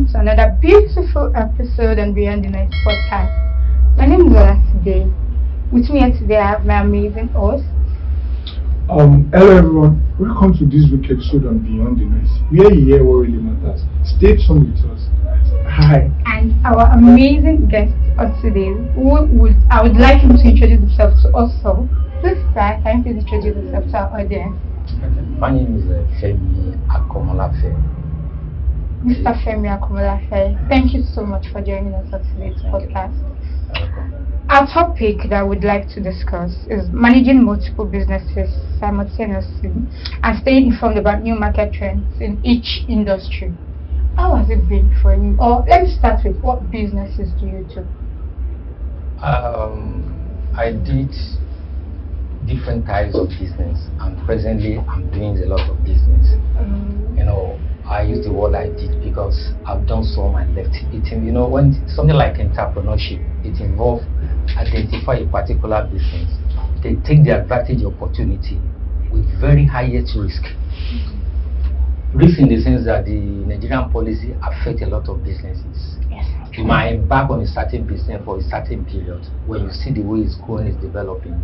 welcome to another beautiful episode on Beyond the Night podcast. My name is Ola today. With me here today, I have my amazing host. Hello everyone, welcome to this week episode on Beyond the Noise, where you hear what really matters. Stay tuned with us. Hi. And our amazing guest of today, I would like him to introduce himself to us all. Please start, can you please introduce yourself to our audience? My name is Femi Akomolafe. Mr. Femi Akomolafe, thank you so much for joining us on today's podcast. Our topic that we'd like to discuss is managing multiple businesses simultaneously and staying informed about new market trends in each industry. How has it been for you? Or let's start with, what businesses do you do? I did different types of business, and presently I'm doing a lot of business. I use the word I did because I've done some and left it. When something like entrepreneurship, it involves identify a particular business. They take the advantage opportunity with very highest risk. Risk in the sense that the Nigerian policy affects a lot of businesses. Yes. You might embark on a certain business for a certain period. When you see the way it's going, it's developing,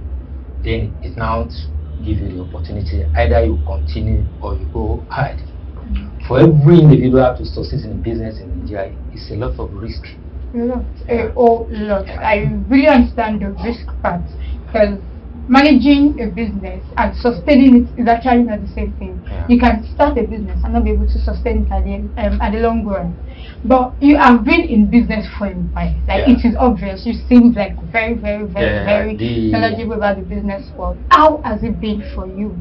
then it now gives you the opportunity. Either you continue or you go ahead. For every individual to succeed in business in Nigeria, it's a lot of risk. A whole lot. I really understand the risk part, because managing a business and sustaining it is actually not the same thing. Yeah. You can start a business and not be able to sustain it at the long run. But you have been in business for a while. It is obvious. You seem like very knowledgeable about the business world. How has it been for you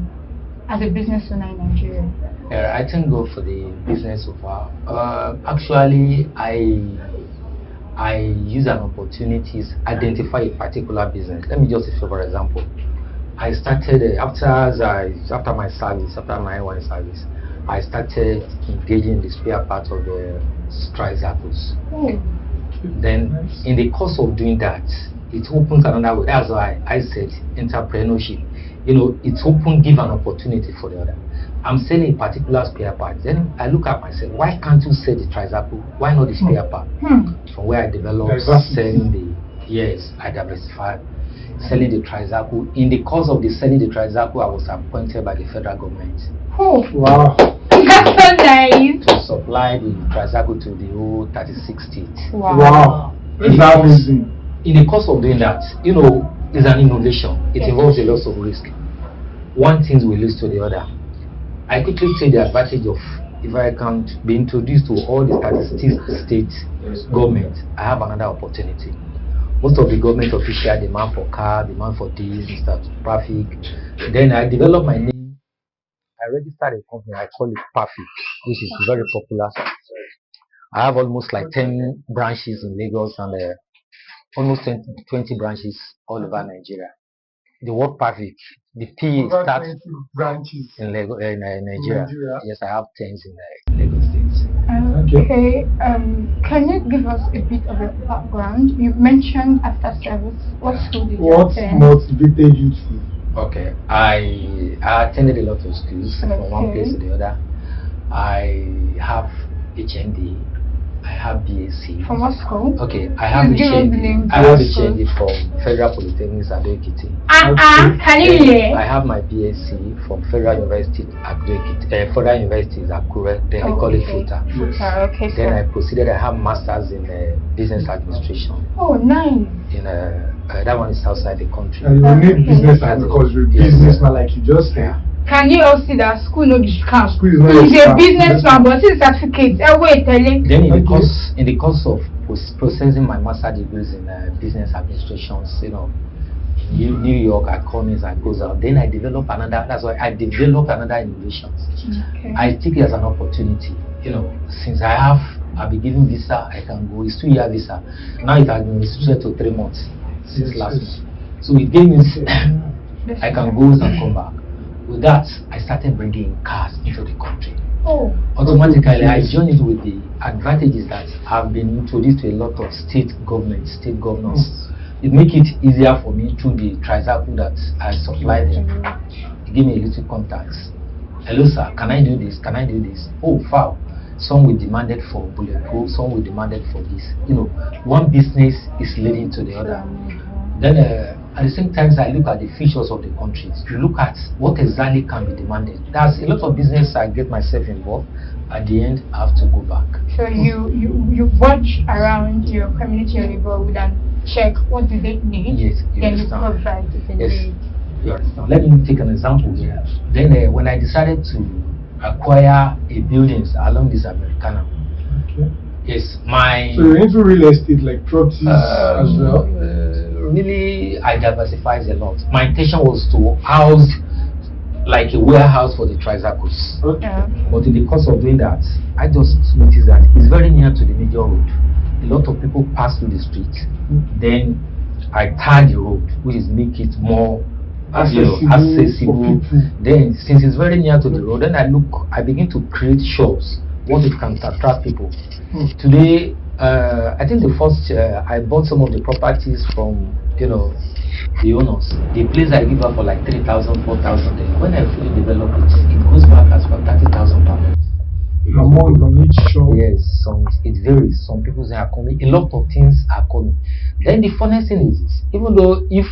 as a business owner in Nigeria? I thank God for the business so far. Actually, I use an opportunity to identify a particular business. Let me just say, for example, I started after my service, after my one service, I started engaging in the spare part of the tricycles. Then, in the course of doing that, it opens another way. That's why I said entrepreneurship. It's open, give an opportunity for the other. I'm selling a particular spare part. Then I look at myself, why can't you sell the tricycle? Why not the spare part? From where I developed selling I diversified, selling the tricycle. In the course of the selling the tricycle, I was appointed by the federal government. Oh, Wow. that's so nice. To supply the tricycle to the whole 36 states. Wow. It's amazing. In the course of doing that, it's an innovation. It involves a lot of risk. One thing will lead to the other. I quickly take the advantage of, if I can be introduced to all the 36 state government, I have another opportunity. Most of the government officials demand for car, demand for this, traffic. Then I develop my name. I registered a company, I call it Pafi, which is very popular. I have almost like 10 branches in Lagos and almost 20 branches all over Nigeria. The word Pafi, the P starts branches in Nigeria. Yes, I have 10 in Lagos State. Okay. Can you give us a bit of a background? You mentioned after service. What school did you What attend? motivated you to? Okay, I attended a lot of schools from one place to the other. I have HND, I have BSc. From what school? Okay, I have Please give us the name. HND from Federal Polytechnic Ado-Ekiti. Can you hear? I have my BSc from Federal University Ado-Ekiti, Federal University Akure, then they call it FUTA. Okay, Then sir. I proceeded, I have masters in business administration. Oh, nice. In that one is outside the country. And you need business because you're a Yes, businessman, like you just said. Can you all see that school no be scam? School is not He's a scam. businessman, but his certificate. Wait, tell him. Then in the course of processing my master degrees in business administration, in New York, I come in, I goes out. Then I develop another. That's why I develop another innovations. Okay. I take it as an opportunity. Since I've been given visa, I can go. It's 2-year visa. Now it has been restricted to 3 months since last month. So it gave me. I can go and come back. With that, I started bringing cars into the country. Oh. Automatically, I joined it with the advantages that have been introduced to a lot of state governments, state governors. It makes it easier for me through the tricycle that I supply them. It gave me a little contacts. Hello, sir, can I do this? Can I do this? Oh, wow. some will demand it for bulletproof, some will demand it for this. One business is leading to the other. Then at the same time, I look at the features of the countries. You look at what exactly can be demanded. There's a lot of business I get myself involved. At the end, I have to go back. So you watch around your community or neighborhood and check what do they need. Yes, then you provide it in yes. You understand. Let me take an example here. Then when I decided to acquire a buildings along this Americana, Okay. yes, my So you're into real estate, like properties as well? really, I diversified a lot. My intention was to house like a warehouse for the tricycles. Okay. But in the course of doing that, I just noticed that it's very near to the major road. A lot of people pass through the street. Then I tar the road, which is make it more accessible. for people. Then since it's very near to the road, then I begin to create shops. What it can attract people. Today, I think the first I bought some of the properties from the owners. The place I give up for like 3,000, 4,000. Then when I fully develop it goes back as for 30,000 per month. Among on each shop. Yes, it varies. Some people say are coming. A lot of things are coming. Then the funniest thing is this, even though if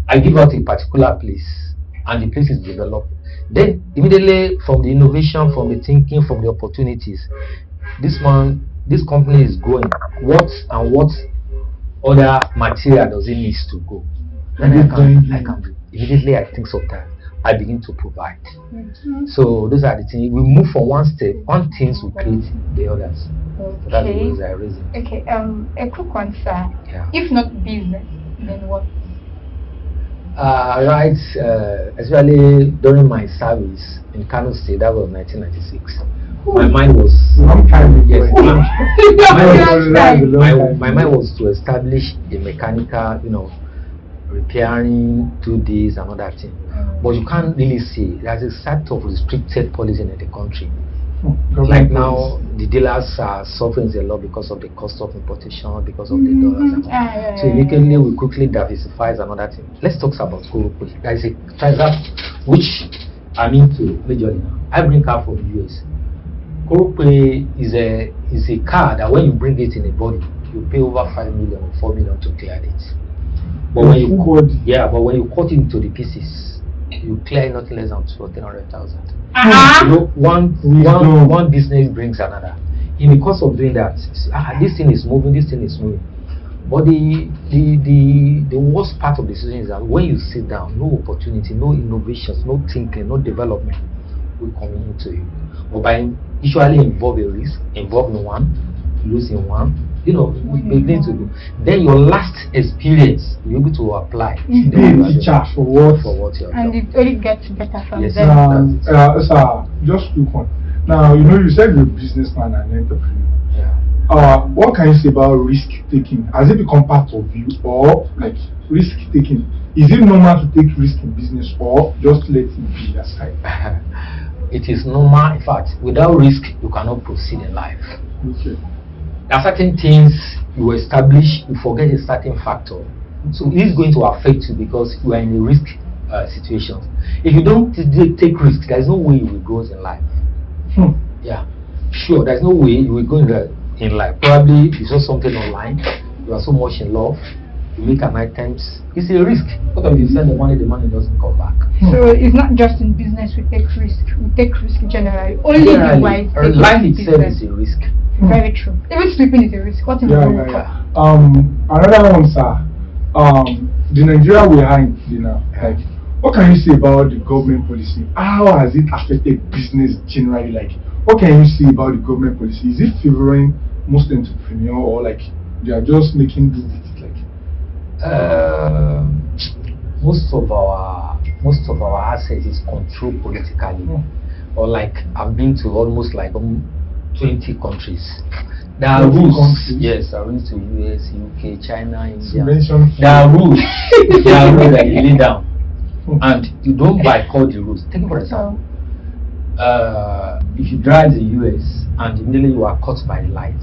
I give out a particular place and the place is developed, then immediately from the innovation, from the thinking, from the opportunities, this company is growing. What other material does it need to go? Then I can do. Immediately I think of that. I begin to provide. So those are the things. We move from one step, one things will create the others. So that's the ways I raise it. Okay, a quick one, sir. Yeah. If not business, then what? Right, especially during my service in Kano State, that was 1996. My mind was Long time ago. yes, My my mind was to establish a mechanical, repairing, do this and other thing. But you can't really see there's a set of restricted policy in the country. Like now, the dealers are suffering a lot because of the cost of importation, because of the dollars. And all. So immediately we quickly diversify another thing. Let's talk about Korope. There is a transact which I'm into majorly now. I bring car from the US. Korope is a car that when you bring it in a body, you pay over 5 million or 4 million to clear it. But when you cut it into the pieces, you clear nothing less than 300,000. One business brings another. In the course of doing that, this thing is moving. But the worst part of the situation is that when you sit down, no opportunity, no innovations, no thinking, no development will come into you. But by usually involve a risk, involving one, losing one, begin to do. Then your last experience, you'll be able to apply. Be a teacher for what you have and done. it only gets better from Yes. there. Sir, just quick one. Now, you said you're a businessman and entrepreneur. Yeah. What can you say about risk taking? Has it become part of you, or like risk taking? Is it normal to take risk in business, or just let it be aside? It is normal. In fact, without risk, you cannot proceed in life. Okay. There are certain things you establish, you forget a certain factor. So it is going to affect you because you are in a risk situation. If you don't take risks, there is no way you will grow in life. Yeah, sure, there is no way you will go in life. Probably you saw something online, you are so much in love, you make an items. It's a risk. What if you send the money doesn't come back? So it's not just in business we take risk. We take risk generally. Only the wise take Life risk in itself business. is a risk. Very true. Even sleeping is a risk. What if you don't wake up? Another one, sir. The Nigeria we are in, like, what can you say about the government policy? How has it affected business generally? Like, what can you say about the government policy? Is it favoring most entrepreneurs, or like they are just making do with it? Like, most of our assets is controlled politically. Or like I've been to almost like 20 countries. There are rules. Yes, I've been to US, UK, China, India. There are rules. There are rules that you lay down, and you don't boycott the rules. Take it for example. If you drive the US and immediately you are caught by the light,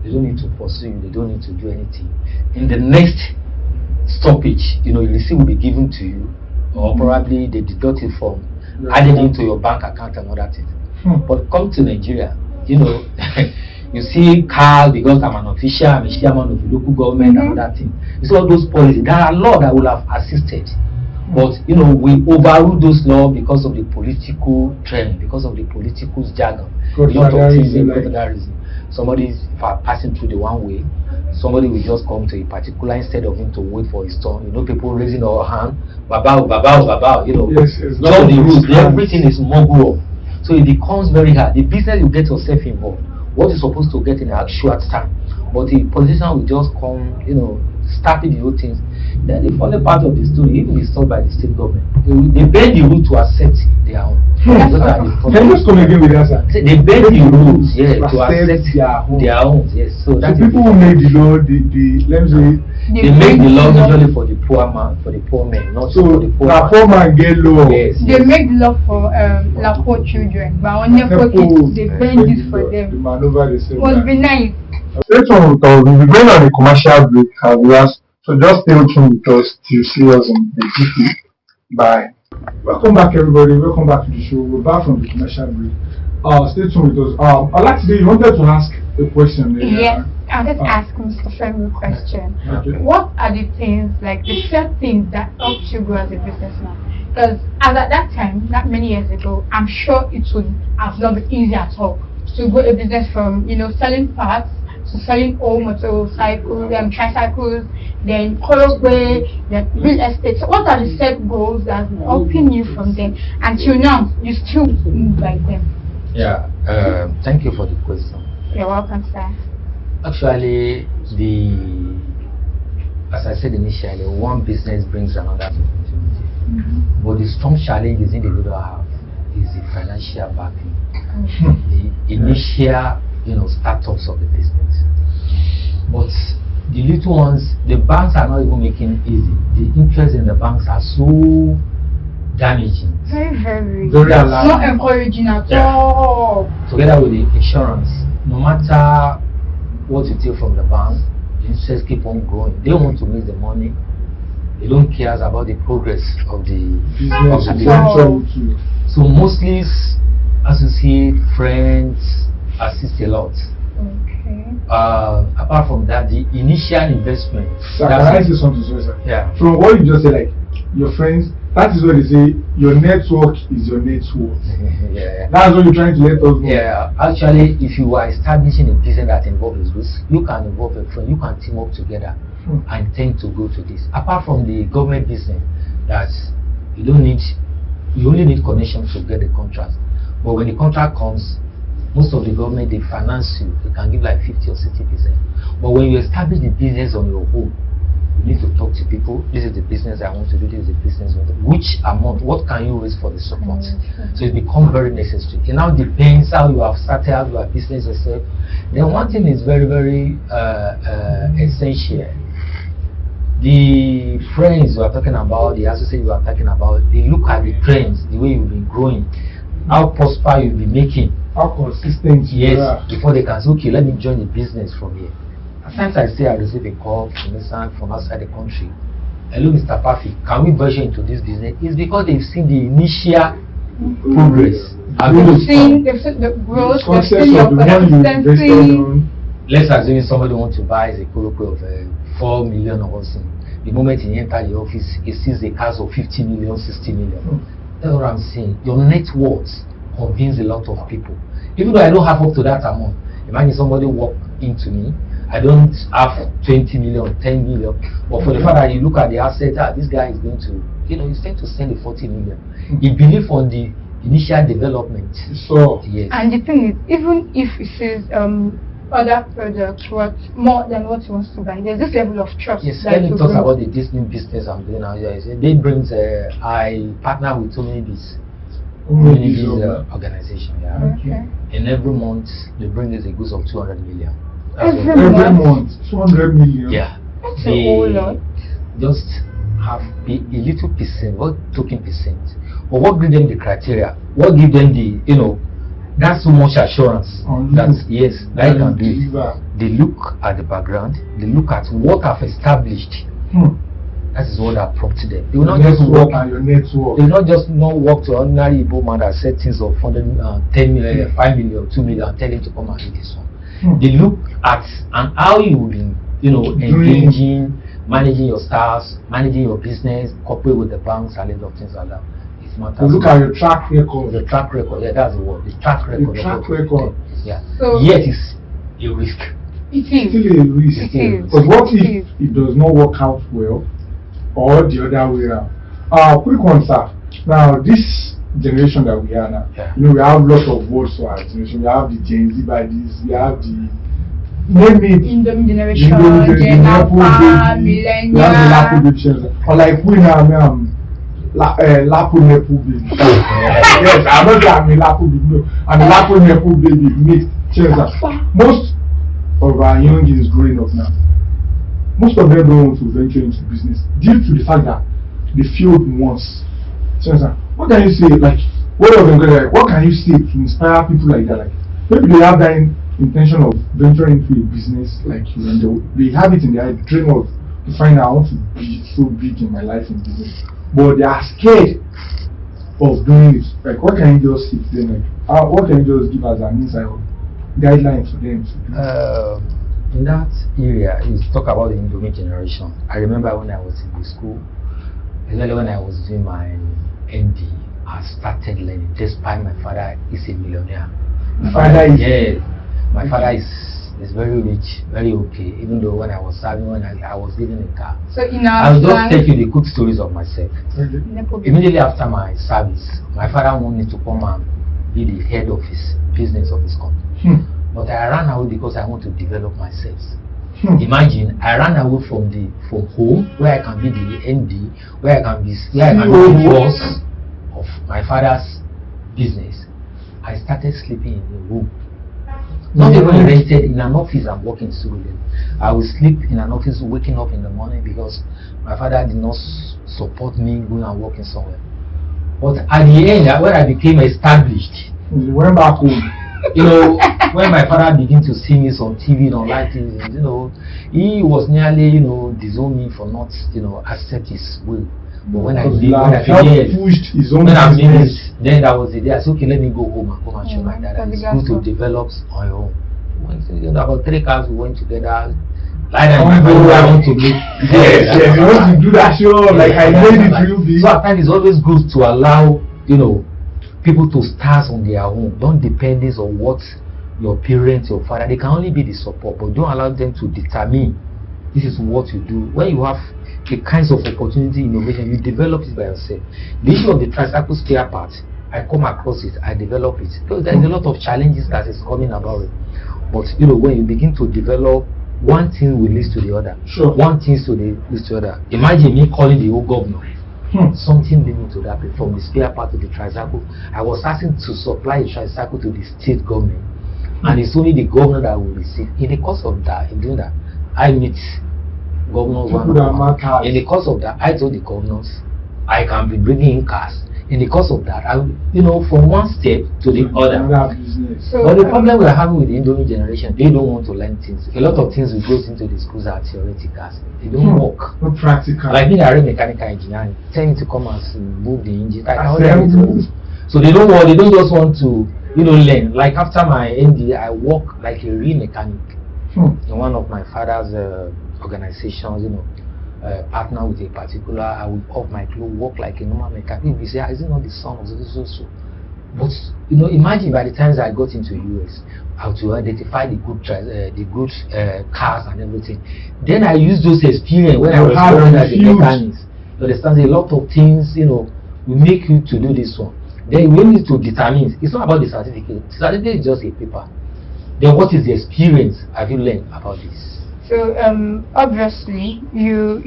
they don't need to pursue you. They don't need to do anything. In the next stoppage, your receipt will be given to you, or probably they deduct it from added into your bank account and other things. But come to Nigeria, you see Carl, because I'm an official, I'm a chairman of the local government and other things. You see all those policies. There are laws that will have assisted. But we overrule those laws because of the political trend, because of the political jargon. A lot of things because of that reason. Somebody is passing through the one way, somebody will just come to a particular instead of him to wait for his turn. People raising our hand, babao, Yes, just the rules, everything is muggle up. So it becomes very hard. The business, you get yourself involved. What you're supposed to get in a short time. But the politician will just come, starting the whole things. Then the funny part of the story, even is solved by the state government. They bend the rule to accept their own. Can you just come again with that, sir? They bend the rules, to accept their own. Yes. So that people who make the law, let me say, they make the law usually for the poor man, for the poor men, not for the poor man. Poor man get law. Yes. They make the law for poor children, but on their pocket they bend it for them. The maneuver they say. Must be nice. Stay tuned with us. We'll be going on a commercial break as well. So just stay tuned with us till you see us in the GP. Bye. Welcome back, everybody. Welcome back to the show. We're back from the commercial break. Stay tuned with us. I'd like today, you wanted to ask a question. Yes, I'll just ask Mr. Femi a question. Okay. What are the things, like the first things that helped you grow as a businessman? Because as at that time, not many years ago, I'm sure it would have not been easy at all to grow a business from, selling parts to selling old motorcycles, tricycles, then Korogwe, then real estate. So what are the set goals that are helping you from them? Until now, you still move by them. Yeah, thank you for the question. You're welcome, sir. Actually, as I said initially, one business brings another opportunity. But the strong challenge is individual have is the financial backing, the initial, startups of the business. But the little ones, the banks are not even making it easy. The interest in the banks are so damaging. Very alarming. Not encouraging at all. Together with the insurance, no matter what you take from the bank, the interest keep on growing. They want to make the money. They don't care about the progress of the business. So mostly associate friends assist a lot. Okay. Apart from that, the initial investment. Sir, can I say something, sir? Yeah. From what you just said, like your friends, that is what they say. Your network is your net worth. Yeah. That's what you're trying to let us know. Yeah. Actually, if you are establishing a business that involves risk, you can involve a friend. You can team up together and tend to go to this. Apart from the government business, that you only need connections to get the contract. But when the contract comes, most of the government, they finance you. They can give like 50 or 60%. But when you establish the business on your own, you need to talk to people. This is the business I want to do. This is the business. Which amount? What can you raise for the support? So it becomes very necessary. It now depends how you have started out your business yourself. Then one thing is very, very essential. The friends you are talking about, the associates you are talking about, they look at the trends, the way you've been growing, how prosper you'll be making. How consistent you are. Before they can say, okay, let me join the business from here. Sometimes I say I receive a call from outside the country. Hello, Mr. Pafi, can we venture into this business? It's because they've seen the initial progress. They've seen the growth, they've seen your consistency. Let's assume somebody wants to buy a Korokwe of 4 million or something. The moment he enters the office, he sees a cars of 50 million, 60 million. That's what I'm saying. Your net worth convince a lot of people. Even though I don't have up to that amount, imagine somebody walk into me, I don't have 20 million, 10 million, but for the fact that you look at the asset, this guy is going to, he's going to send the 40 million. He believe on the initial development. So, yes. And the thing is, even if he says other products worth more than what he wants to buy, there's this level of trust. Yes, let me talk about this new business I'm doing now. They brings, I partner with so many this. Organization, Okay. And every month they bring us a goods of 200 million. Every month 200 million. Yeah. That's a whole lot. Just have a little percent, what token percent. But what gives them the criteria? What gives them the that's so much assurance that yes, I can do it. They look at the background, they look at what I've established. That is what that prompted them. They will Your not just network work. and your network. They will not just not work to ordinary Igbo man that set things of 10 million, 5 million, 2 million, and tell him to come and do this one. They look at and how you will be, engaging, managing your staffs, managing your business, cooperate with the banks, and a lot of things like that. It matters. You look at your track record. The track record, yeah, that's the word. The track record. The track record. Yeah. So Yet it's a risk. it is. Still a risk. It is. But what It if is. it does not work out well, or the other way around? Quick one, sir. Now, this generation that we are now, Yeah. we have lots of words for our generation. We have the Gen Z by this, we have the name it. Indomie generation, Indomie Gen Nepo Alpha, baby. We have the Lapo millennial. baby children. Or like we now, Lapo Nepo baby. Yes, I'm not saying I'm a Lapo baby, no. I'm a Lapo Nepo baby mixed children. Most of our youngins growing up now, most of them don't want to venture into business due to the fact that they failed once. What can you say? Like, what can you say to inspire people like that? Like, maybe they have that intention of venturing into a business like you, and they have it in their dream of to find out I want to be so big in my life in business, but they are scared of doing it. Like, what can you just say to them? Like, what can you just give as an insight or guideline for them to do? In that area, you talk about the Indomie generation. I remember when I was in the school, especially when I was doing my ND, I started learning. Despite my father is a millionaire. My father is very rich, very okay. Even though when I was serving, when I was living in a car. So in I our will just slang, tell you the good stories of myself. Nepo baby. Immediately after my service, my father wanted me to come and be the head of his business of his company. But I ran away because I want to develop myself. Imagine, I ran away from home where I can be the ND, where I can be the boss of my father's business. I started sleeping in a room. Not even rented in an office. I'm working solely. I will sleep in an office, waking up in the morning because my father did not support me going and working somewhere. But at the end, when I became established, You went back home. when my father began to see me on TV, on live TV, he was nearly, disown me for not, accept his will. But when I pushed his own business. then that was the day I said, okay, let me go home and come and show my dad that it's good to develop on your own. About 3 cars we went together. Like that, my father, I want to make. Yes, you want to do that show, like I made it real big. So at times it's always good to allow, people to start on their own. Don't depend on what your parents, your father, they can only be the support, but don't allow them to determine this is what you do. When you have the kinds of opportunity, innovation, you develop it by yourself. The issue of the tricycle spare part, I come across it, I develop it. So there's a lot of challenges that is coming about it. But when you begin to develop, one thing will lead to the other. Sure. One thing leads to the other. Imagine me calling the old governor. Something leading to that, from the spare part to the tricycle. I was asking to supply a tricycle to the state government, and it's only the governor that will receive. In the course of that, in doing that, I meet governors one on one. In the course of that, I told the governors I can be bringing in cars. In the course of that, from one step to the other. So, But the problem we are having with the Indomie generation, they don't want to learn things. A lot of things we go into the schools are theoretical. They don't work. Not practical. Like me, I read mechanical engineering. Tell me to come and move the engine. I can only to move. So they don't just want to, learn. Like after my ND, I work like a real mechanic in one of my father's organizations. Partner with a particular. I will off my clothes, work like a normal mechanic. People say, is it not the son of so? But imagine by the times I got into US, how to identify the good cars and everything. Then I used those experience when I was working as a mechanic. You understand? A lot of things, will make you to do this one. Then we need to determine. It's not about the certificate. The certificate is just a paper. Then what is the experience have you learned about this? So obviously you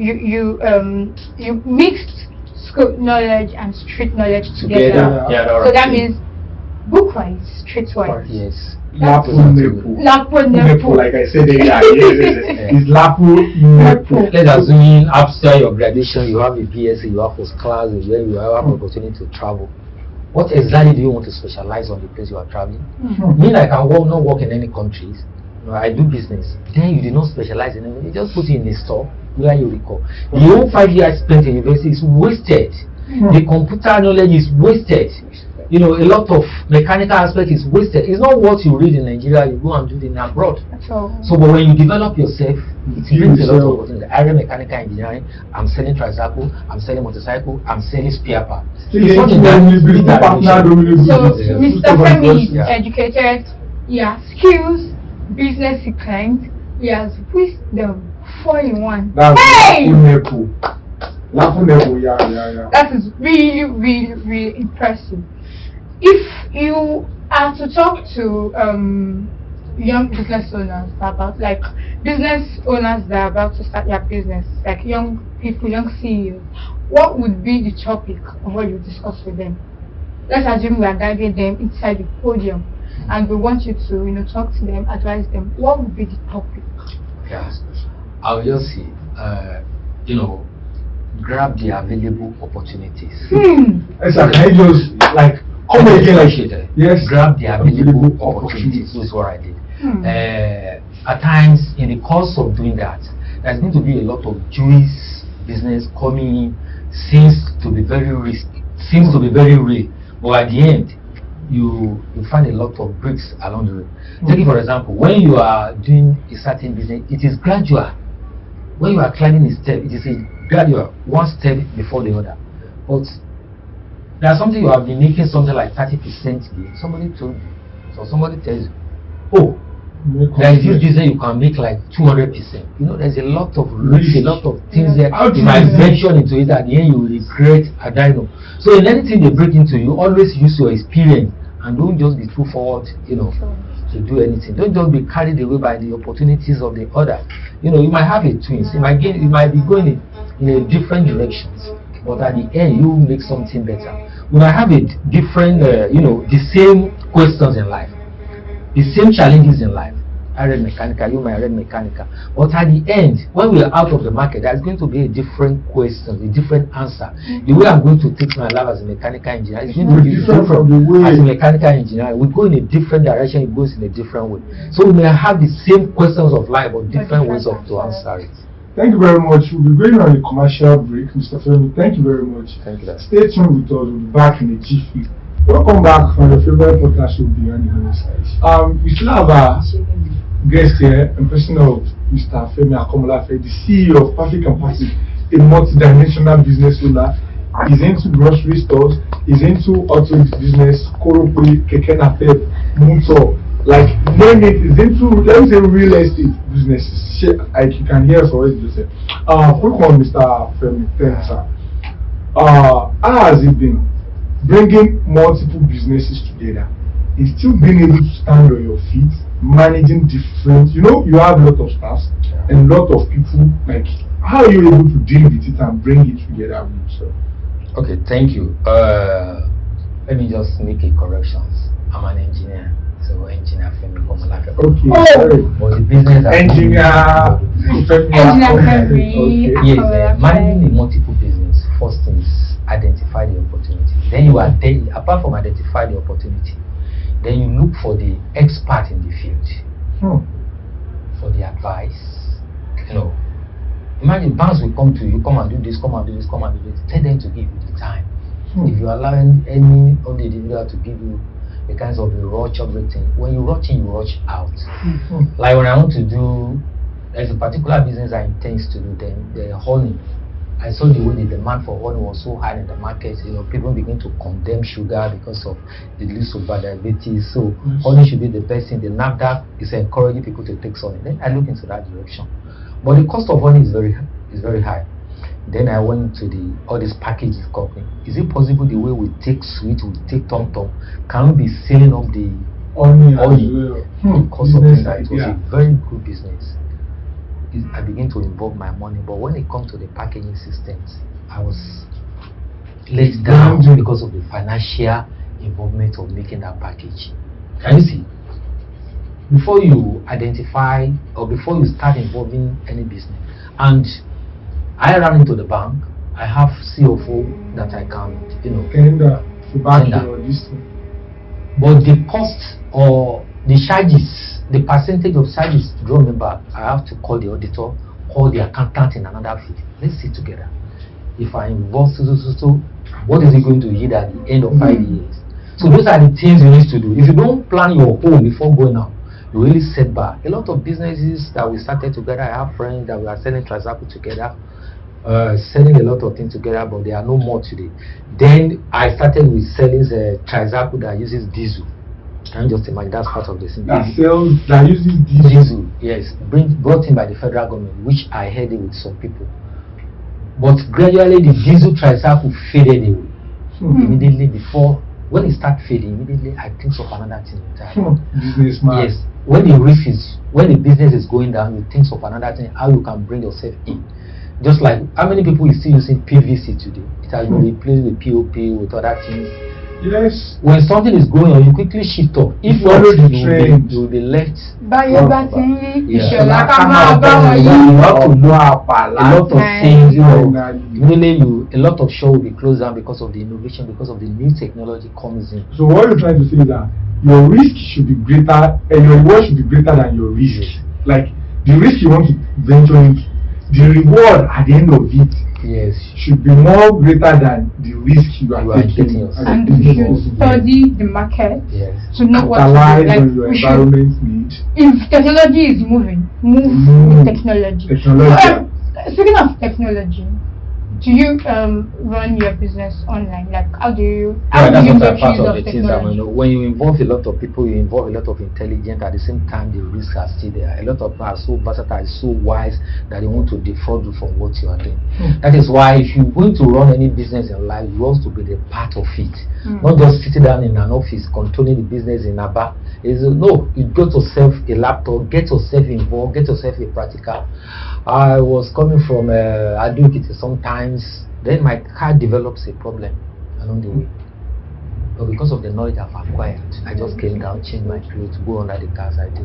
mixed scope knowledge and street knowledge together. Yeah, so that means book-wise, street-wise. Yes. Lapo Nepo. Lapo Nepo, Nepo. like I said earlier. It's Lapo Nepo. Let's assume after your graduation you have a BSc, you have first class, and then you have an opportunity to travel. What exactly do you want to specialize on the place you are traveling? Me, I can not work in any countries. I do business. Then you did not specialize in anything. You just put it in a store where you recall. The whole 5 years spent in university is wasted. The computer knowledge is wasted. You know, a lot of mechanical aspect is wasted. It's not what you read in Nigeria, you go and do it in abroad. So, But when you develop yourself, it brings a lot of opportunity. I read mechanical engineering, I'm selling tricycle, I'm selling motorcycle, I'm selling spare parts. It's not in that so Yeah. Mr. Femi is Yeah. educated, he has skills, business inclined, he has wisdom, 4 in 1. That's Hey! yeah. That is really, really, really impressive. If you are to talk to young business owners about, like, business owners that are about to start their business, like young people, young CEOs, what would be the topic of what you discuss with them? Let's assume we are guiding them inside the podium, and we want you to, you know, talk to them, advise them. What would be the topic? Yes. I'll just say, you know, grab the available opportunities. Can I just like come again? Like, yes, Grab the available opportunities. That's what I did. At times, in the course of doing that, there's going to be a lot of Jewish business coming in, seems to be very risky, seems to be very real, but at the end, you find a lot of bricks along the way. Take it for example, when you are doing a certain business, it is gradual. When you are climbing a step, it is a gradual, one step before the other. But there's something you have been making something like 30% gain. Somebody told you, so somebody tells you, oh, there is this business you can make like 200%. You know, there's a lot of risk, a lot of things there. You might venture into it, at the end you will regret a dino. So in anything they break into, you always use your experience and don't just be too forward, you know, to do anything. Don't just be carried away by the opportunities of the other. You know, you might have a twins, you might be going in a different directions, but at the end you make something better. You might have a different, you know, the same questions in life, the same challenges in life. I read mechanical, you might read mechanical, but at the end, when we are out of the market, there's going to be a different question, a different answer. The way I'm going to take my life as a mechanical engineer is going to be different from the way as a mechanical engineer. We go in a different direction, it goes in a different way. So we may have the same questions of life, but different ways of to answer it. Thank you very much. We'll be going on a commercial break, Mr. Femi. Thank you very much. Thank you. Stay tuned with us. We'll be back in a jiffy. Welcome back from your favorite podcast show, Beyond the News. We still have a guest here, in person of Mr. Femi Akomolafe, the CEO of Perfect and Passive, a multi-dimensional business owner. He's into grocery stores, he's into auto business, Korope, Keke Napep, Motor, like name it. He's into, let me say, real estate businesses. Like you can hear us already just say. Quick one, Mr. Femi. Thanks, sir. How has it been bringing multiple businesses together? Is still being able to stand on your feet, managing different, you know, you have a lot of staff and a lot of people. Like, how are you able to deal with it and bring it together with yourself? Okay, thank you. Let me just make a corrections. I'm an engineer, so engineer Femi Akomolafe. Okay, sorry. But the business Engineer Femi. Yes, managing a multiple business. First thing is identify the opportunity. Then you are there. Apart from identify the opportunity, then you look for the expert in the field for the advice. You know, imagine banks will come to you, come and do this, come and do this, come and do this. Tell them to give you the time. If you allow any of the individual to give you the kinds of rush everything, when you rush in, you rush out. Like when I want to do, there's a particular business I intend to do, the honey. I saw the way the demand for honey was so high in the market. You know, people begin to condemn sugar because of the use of bad diabetes. So honey should be the best thing. The NAFDAC is encouraging people to take honey. Then I look into that direction, but the cost of honey is very high. Then I went to all these packages company. Is it possible the way we take sweet, we take Tom Tom, can we be selling up the honey? Because of that, it was a very good business. I begin to involve my money, but when it comes to the packaging systems, I was let down because of the financial involvement of making that package. Can you see? Before you identify or before you start involving any business, and I ran into the bank, I have CFO that I can, you know, tender. But the cost or the charges, the percentage of charges drawn me back, I have to call the auditor or the accountant in another field. Let's sit together. If I involve so, what is it going to yield at the end of 5 years? So those are the things you need to do. If you don't plan your home before going out, you really set back. A lot of businesses that we started together, I have friends that we are selling Tricycle together, selling a lot of things together, but they are no more today. Then I started with selling a Tricycle that uses diesel. Can you just imagine? That's part of the thing. That uses diesel. Yes, brought in by the federal government, which I heard it with some people. But gradually the diesel Tricycle faded away. Immediately before, when it started fading, immediately I think of another thing entirely. Businessman. Yes, when the business is going down, you think of another thing, how you can bring yourself in. Just like how many people is still using PVC today? It has been replaced with POP, with other things. Yes. When something is going on, you quickly shift up. If not, follow the trend, you will be left. But Yeah. you're batting, Yeah. you should like You I'm have to know a lot of things, you know. Finally. Immediately, a lot of show will be closed down because of the innovation, because of the new technology comes in. So what you're trying to say is that your risk should be greater, and your reward should be greater than your risk. Yes. Like the risk you want to venture into, the reward at the end of it Yes. should be more greater than the risk you are taking. yourself. And you should study the market Yes. to know what to Capitalize do. Like, on your we should, environment need. if technology is moving, move with technology. Technology. Speaking of technology, do you run your business online? Like, how do you That's make what part use of of the things that technology? when you involve a lot of people, you involve a lot of intelligence. At the same time, the risks are still there. A lot of people are so versatile, so wise that they want to defraud you from what you are doing. That is why if you're going to run any business in life, you want to be the part of it, not just sitting down in an office controlling the business in a bar. No, you get yourself a laptop, get yourself involved, get yourself a practical. I was coming from I do it sometimes. Then my car develops a problem along the way. But because of the knowledge I've acquired, I just came down, changed my clothes, go under the cars I do.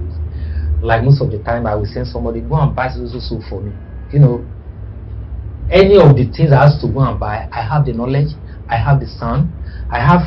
Like most of the time, I will send somebody, go and buy so for me. You know, any of the things I have to go and buy, I have the knowledge, I have the sound, I have.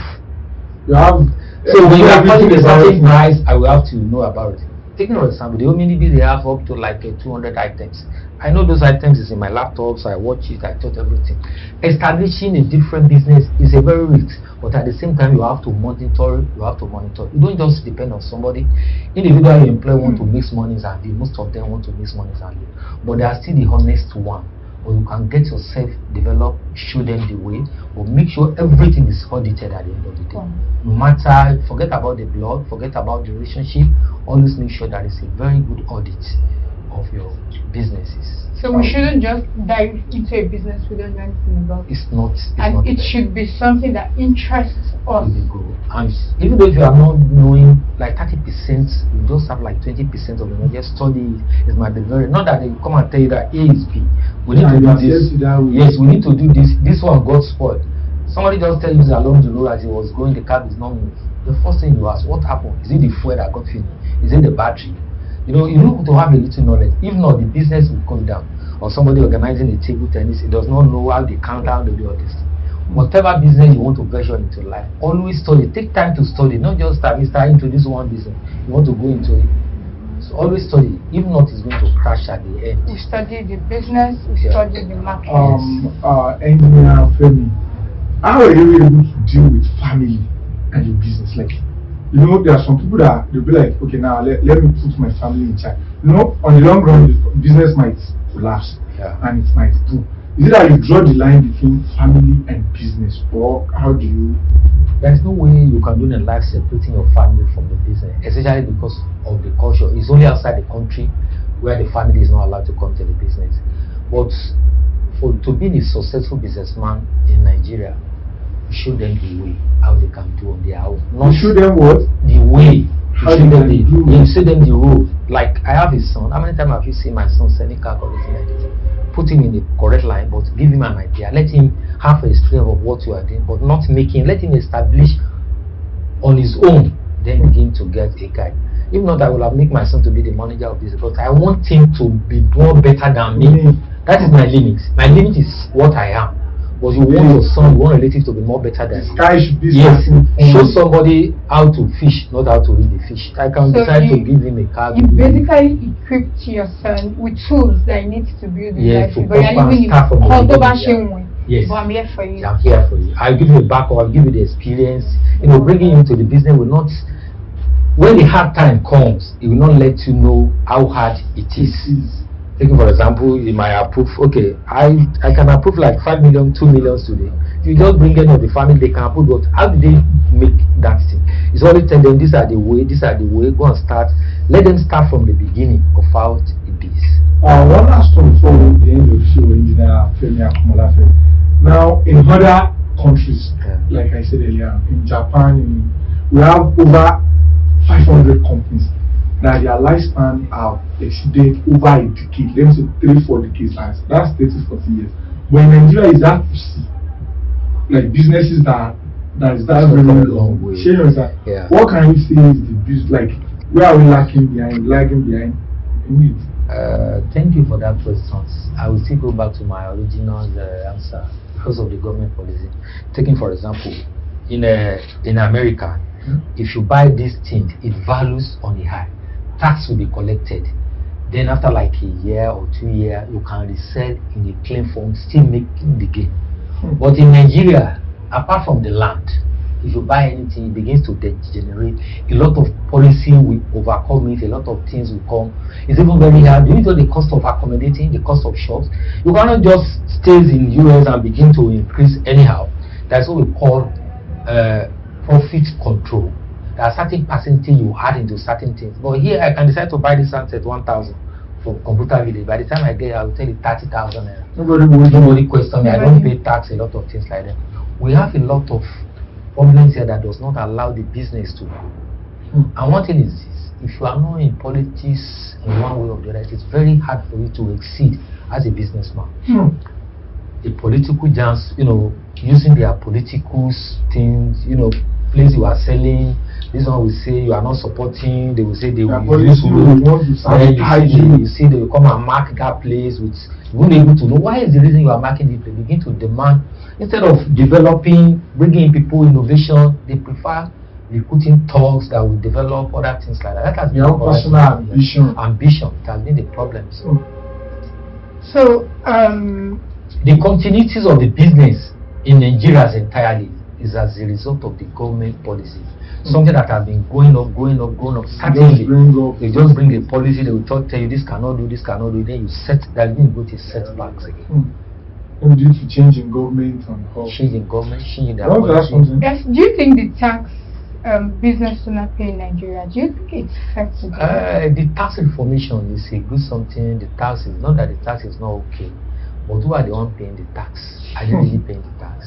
You have. So when you are calling the certain everything price, I will have to know about it. Taking for example, the Omnibi, they have up to like 200 items. I know those items is in my laptop, so I watch it, I taught everything. Establishing a different business is a very risk, but at the same time, you have to monitor. You don't just depend on somebody. Individual employee want to make money and live. Most of them want to make money and live, but they are still the honest one. Or you can get yourself developed, show them the way, but make sure everything is audited at the end of the day. No matter, forget about the blog, forget about the relationship, always make sure that it's a very good audit of your businesses. So we shouldn't just dive into a business we don't know anything about. It's not It should be something that interests us. really good. And even though if you are not knowing like 30%, you just have like 20% of the knowledge. Just study it. It might be very, not that they come and tell you that A is B. We need to do this. Yes, we need to do this. This one got spoiled. Somebody just tells you along the road as he was going, the cab is not moving. The first thing you ask, what happened? Is it the fuel that got finished? Is it the battery? You know, you need to have a little knowledge. If not, the business will come down. Or somebody organizing a table tennis, he does not know how they count down to do all this. Whatever business you want to venture into life, always study. Take time to study, not just start into this one business. You want to go into it. So always study. If not, it's going to crash at the end. We study the business, we study the market. Engineer Femi, how are you able to deal with family and your business? Like, you know, there are some people that they'll be like, okay, now let me put my family in charge. You know, on the long run, the business might collapse and it might boom. Is it that you draw the line between family and business, or how do you? There's no way you can do in life separating your family from the business, especially because of the culture. It's only outside the country where the family is not allowed to come to the business. But to be a successful businessman in Nigeria, show them the way how they can do on their own. Not show them what? The way. How show them show them the road. Like I have a son. How many times have you seen my son selling calculating like this? Put him in the correct line, but give him an idea. Let him have a stream of what you are doing, but not making. Let him establish on his own. Then begin to get a guide. If not, I will have made my son to be the manager of this, because I want him to be more better than me. That is my limit. My limit is what I am. but you want your son, you want relative to be more better than you. Sky should be Yes, starting show from- somebody how to fish, not how to eat the fish. I can So decide to you- give him a car. You basically equipped your son with tools that he needs to build his Yeah, life. to But you're prosper and leaving start from the him beginning, yeah. Yes. But I'm here for you. I'm here for you. I'll give you a backup, I'll give you the experience. You know, bringing you into the business will not, when the hard time comes, it will not let you know how hard it is. Taking for example, you might approve, okay, I can approve like 5 million, 2 million today. If you just bring any of the family, they can approve, but how do they make that thing? It's always tell them these are the way, go and start. Let them start from the beginning of how it is. One last one before the end of the show, Engineer Femi Akomolafe. Now, in other countries, Yeah. like I said earlier, in Japan, we have over 500 companies that their lifespan have exceeded over a decade. Let me say 3-4 decades. That's 30-40 years. But in Nigeria, is that to see? Like businesses that is that It's very not a long long way. way. Yeah. What can we say is the business, like where are we lagging behind in it? Thank you for that question. I will still go back to my original answer because of the government policy. Taking for example, in America, if you buy this thing, it values on the high. Tax will be collected. Then after like a year or 2 years, you can resell in a claim form, still making the gain. But in Nigeria, apart from the land, if you buy anything, it begins to degenerate. A lot of policy will overcome it, a lot of things will come. It's even very hard. You know the cost of accommodating, the cost of shops. You cannot just stay in US and begin to increase anyhow. That's what we call profit control. There are certain percentage you add into certain things. But here I can decide to buy this handset 1,000 for computer village. By the time I get it, I will tell you 30,000 naira. Nobody question me. I don't pay tax, a lot of things like that. We have a lot of problems here that does not allow the business to grow. And one thing is this: if you are not in politics in one way or the other, it is very hard for you to exceed as a businessman. The political giants, using their political things, place you are selling. This one will say you are not supporting. They will say they will use road. You see, they will come and mark that place with. You won't be able to know why is the reason you are marking it. They begin to demand. Instead of developing, bringing in people, innovation, they prefer recruiting thugs that will develop other things like that. That has been Your personal ambition. Ambition. It has been the problem. So, the continuities of the business in Nigeria entirely is as a result of the government policy. Something that has been going up. Certainly, they just bring a policy. They will tell you this cannot do, this cannot do. Then you set that. Then you go to setbacks again. Due to changing government and all. Changing government, changing their I want to ask policy. something. yes, do you think the tax business owner pay in Nigeria, do you think it's fair to do? The tax reformation is a good something. The tax is not that the tax is not okay, but who are the one paying the tax? Are they really paying the tax?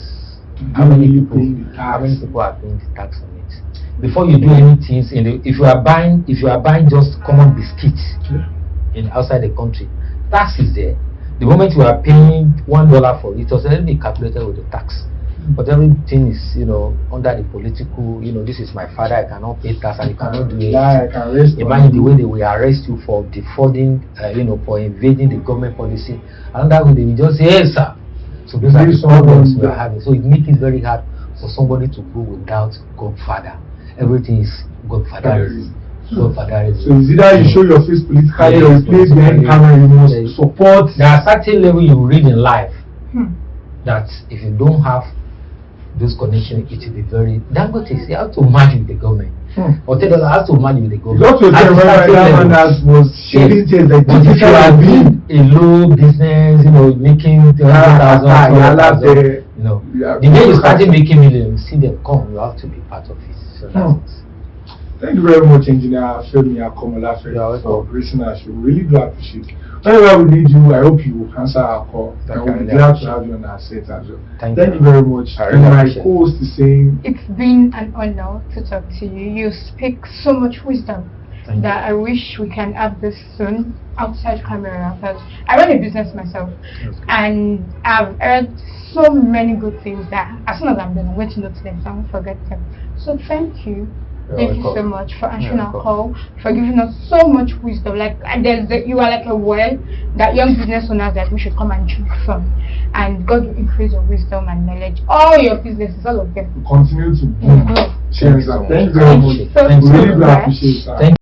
How many people are paying the tax on it? Before you do anything, if you are buying just common biscuits in outside the country, tax is there. The moment you are paying $1 for it, it was already calculated with the tax. But everything is, under the political, this is my father, I cannot pay tax, and you cannot do it. Imagine the way they will arrest you for defrauding, for invading the government policy. And that way they will just say, yes, sir. So those are the problems we are having. So it makes it very hard for somebody to go without Godfather. Everything is Godfatherism. So it's either you show your face politically or you place behind camera, you must support. There are certain level you read in life that if you don't have those connections, it will be very. That what is you have to merge with the government. Or tell us has to merge with the government. Because that was sharing things like but if you are doing a low business, making 100,000, the day you started making millions, see them come, you have to be part of it. So that's Thank you very much, Engineer Femi Akomolafe, for gracing us. We really do appreciate it. Whenever we need you, I hope you will answer our call. And we'll be glad to have you on our set as well. Thank you very much. And my co-host is saying, it's been an honor to talk to you. You speak so much wisdom that I wish we can have this soon outside camera. Because I run a business myself, and I've heard so many good things that as soon as I'm done, I'm going to note them, so I won't forget them. So thank you. Thank you so much for answering our call, for giving us so much wisdom. Like you are like a well that young business owners like we should come and drink from. And God will increase your wisdom and knowledge. All your businesses, all of them. Continue to grow. Cheers. Thank you very much. So We really do much. appreciate that. Thank